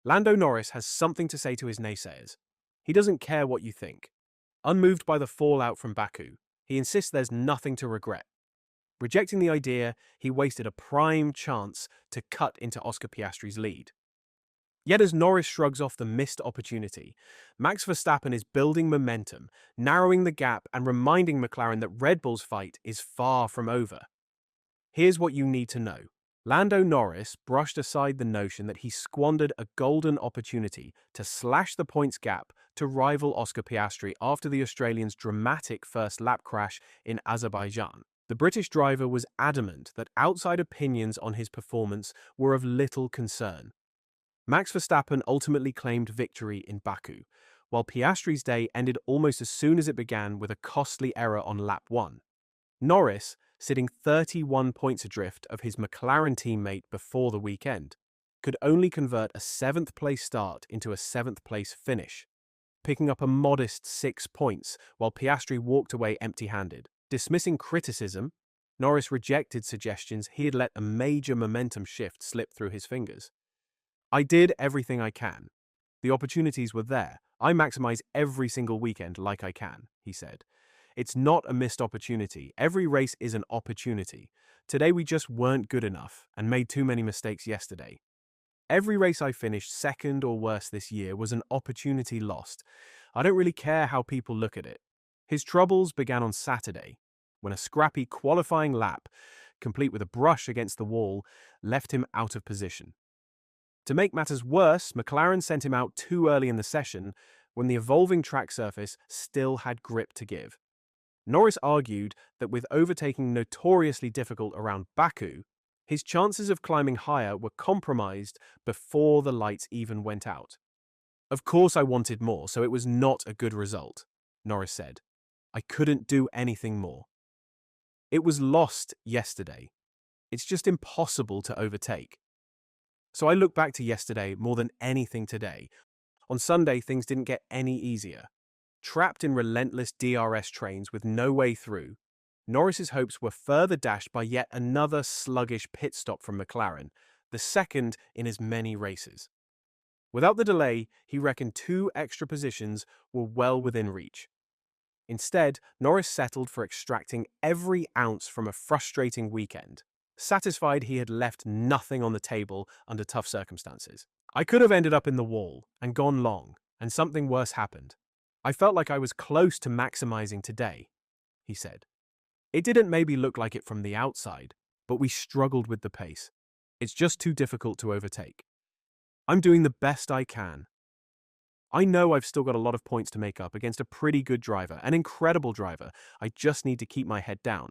Lando Norris has something to say to his naysayers. He doesn't care what you think. Unmoved by the fallout from Baku, he insists there's nothing to regret. Rejecting the idea, he wasted a prime chance to cut into Oscar Piastri's lead. Yet as Norris shrugs off the missed opportunity, Max Verstappen is building momentum, narrowing the gap and reminding McLaren that Red Bull's fight is far from over. Here's what you need to know. Lando Norris brushed aside the notion that he squandered a golden opportunity to slash the points gap to rival Oscar Piastri after the Australian's dramatic first lap crash in Azerbaijan. The British driver was adamant that outside opinions on his performance were of little concern. Max Verstappen ultimately claimed victory in Baku, while Piastri's day ended almost as soon as it began with a costly error on lap 1. Norris, sitting 31 points adrift of his McLaren teammate before the weekend, could only convert a 7th-place start into a 7th-place finish, picking up a modest 6 points while Piastri walked away empty-handed. Dismissing criticism, Norris rejected suggestions he had let a major momentum shift slip through his fingers. "I did everything I can. The opportunities were there. I maximize every single weekend like I can," he said. "It's not a missed opportunity. Every race is an opportunity. Today we just weren't good enough and made too many mistakes yesterday. Every race I finished second or worse this year was an opportunity lost. I don't really care how people look at it." His troubles began on Saturday, when a scrappy qualifying lap, complete with a brush against the wall, left him out of position. To make matters worse, McLaren sent him out too early in the session when the evolving track surface still had grip to give. Norris argued that with overtaking notoriously difficult around Baku, his chances of climbing higher were compromised before the lights even went out. "Of course I wanted more, so it was not a good result," Norris said. "I couldn't do anything more. It was lost yesterday. It's just impossible to overtake. So I look back to yesterday more than anything today. On Sunday, things didn't get any easier. Trapped in relentless DRS trains with no way through, Norris's hopes were further dashed by yet another sluggish pit stop from McLaren, the second in as many races. Without the delay, he reckoned 2 extra positions were well within reach. Instead, Norris settled for extracting every ounce from a frustrating weekend, satisfied he had left nothing on the table under tough circumstances. "I could have ended up in the wall and gone long, and something worse happened. I felt like I was close to maximizing today," he said. "It didn't maybe look like it from the outside, but we struggled with the pace. It's just too difficult to overtake. I'm doing the best I can. I know I've still got a lot of points to make up against a pretty good driver, an incredible driver. I just need to keep my head down."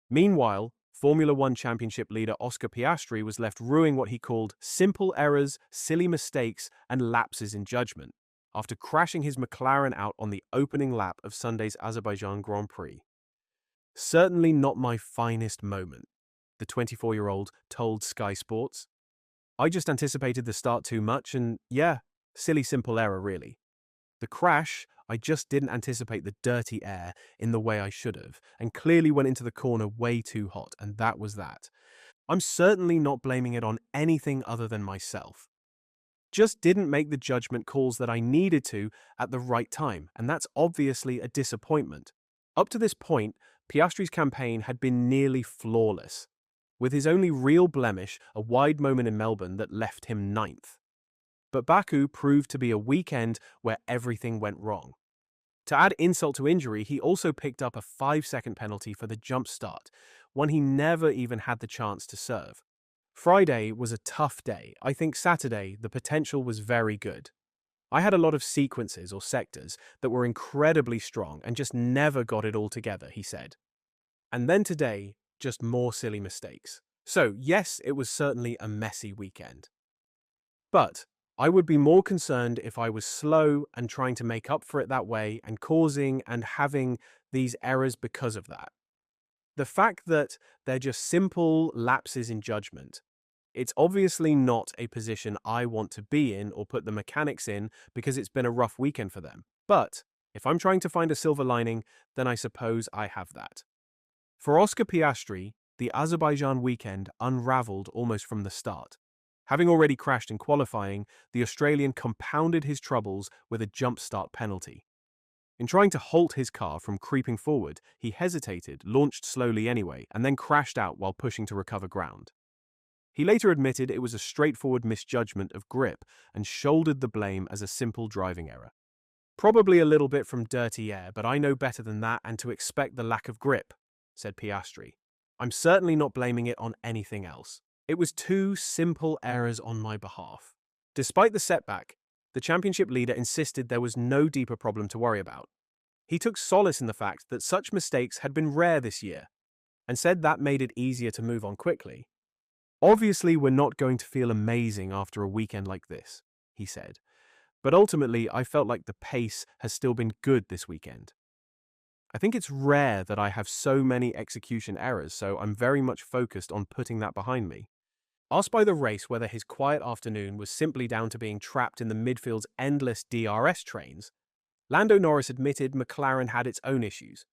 Meanwhile, Formula One Championship leader Oscar Piastri was left rueing what he called simple errors, silly mistakes, and lapses in judgment, after crashing his McLaren out on the opening lap of Sunday's Azerbaijan Grand Prix. "Certainly not my finest moment," the 24-year-old told Sky Sports. "I just anticipated the start too much and, yeah, silly simple error really. The crash, I just didn't anticipate the dirty air in the way I should have, and clearly went into the corner way too hot, and that was that. I'm certainly not blaming it on anything other than myself. Just didn't make the judgment calls that I needed to at the right time, and that's obviously a disappointment." Up to this point, Piastri's campaign had been nearly flawless, with his only real blemish a wide moment in Melbourne that left him 9th. But Baku proved to be a weekend where everything went wrong. To add insult to injury, he also picked up a 5-second penalty for the jump start, one he never even had the chance to serve. Friday was a tough day. I think Saturday, the potential was very good. I had a lot of sequences or sectors that were incredibly strong and just never got it all together, he said. And then today, just more silly mistakes. So, yes, it was certainly a messy weekend. But I would be more concerned if I was slow and trying to make up for it that way and causing and having these errors because of that. The fact that they're just simple lapses in judgment, it's obviously not a position I want to be in or put the mechanics in because it's been a rough weekend for them. But if I'm trying to find a silver lining, then I suppose I have that. For Oscar Piastri, the Azerbaijan weekend unraveled almost from the start. Having already crashed in qualifying, the Australian compounded his troubles with a jump start penalty. In trying to halt his car from creeping forward, he hesitated, launched slowly anyway, and then crashed out while pushing to recover ground. He later admitted it was a straightforward misjudgment of grip and shouldered the blame as a simple driving error. "Probably a little bit from dirty air, but I know better than that and to expect the lack of grip," said Piastri. "I'm certainly not blaming it on anything else. It was two simple errors on my behalf." Despite the setback, the championship leader insisted there was no deeper problem to worry about. He took solace in the fact that such mistakes had been rare this year, and said that made it easier to move on quickly. "Obviously, we're not going to feel amazing after a weekend like this," he said, "but ultimately I felt like the pace has still been good this weekend. I think it's rare that I have so many execution errors, so I'm very much focused on putting that behind me." Asked by the race whether his quiet afternoon was simply down to being trapped in the midfield's endless DRS trains, Lando Norris admitted McLaren had its own issues,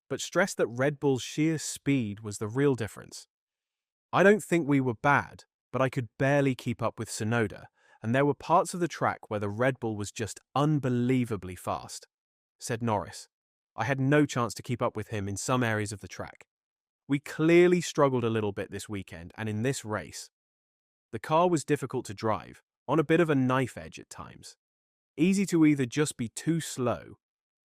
but stressed that Red Bull's sheer speed was the real difference. "I don't think we were bad, but I could barely keep up with Tsunoda, and there were parts of the track where the Red Bull was just unbelievably fast," said Norris. "I had no chance to keep up with him in some areas of the track. We clearly struggled a little bit this weekend and in this race. The car was difficult to drive, on a bit of a knife edge at times. Easy to either just be too slow,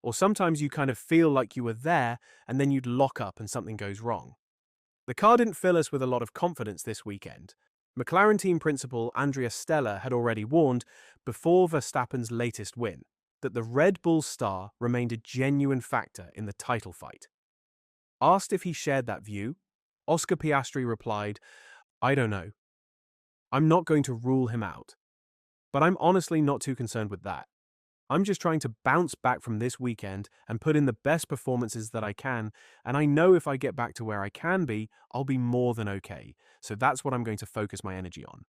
or sometimes you kind of feel like you were there and then you'd lock up and something goes wrong. The car didn't fill us with a lot of confidence this weekend." McLaren team principal Andrea Stella had already warned, before Verstappen's latest win, that the Red Bull star remained a genuine factor in the title fight. Asked if he shared that view, Oscar Piastri replied, "I don't know. I'm not going to rule him out. But I'm honestly not too concerned with that. I'm just trying to bounce back from this weekend and put in the best performances that I can, and I know if I get back to where I can be, I'll be more than okay, so that's what I'm going to focus my energy on."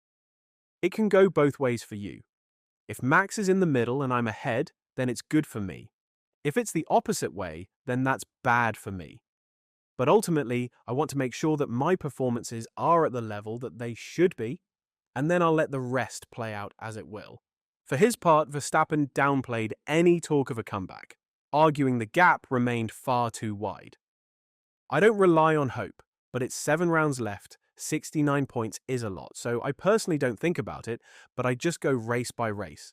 It can go both ways for you. If Max is in the middle and I'm ahead, then it's good for me. If it's the opposite way, then that's bad for me. But ultimately, I want to make sure that my performances are at the level that they should be, and then I'll let the rest play out as it will. For his part, Verstappen downplayed any talk of a comeback, arguing the gap remained far too wide. "I don't rely on hope, but it's 7 rounds left, 69 points is a lot, so I personally don't think about it, but I just go race by race.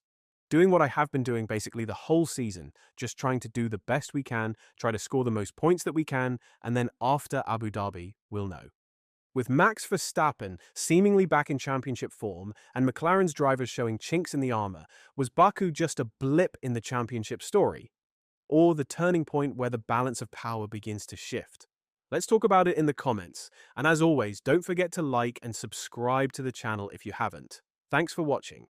Doing what I have been doing basically the whole season, just trying to do the best we can, try to score the most points that we can, and then after Abu Dhabi, we'll know." With Max Verstappen seemingly back in championship form and McLaren's drivers showing chinks in the armour, was Baku just a blip in the championship story? Or the turning point where the balance of power begins to shift? Let's talk about it in the comments. And as always, don't forget to like and subscribe to the channel if you haven't. Thanks for watching.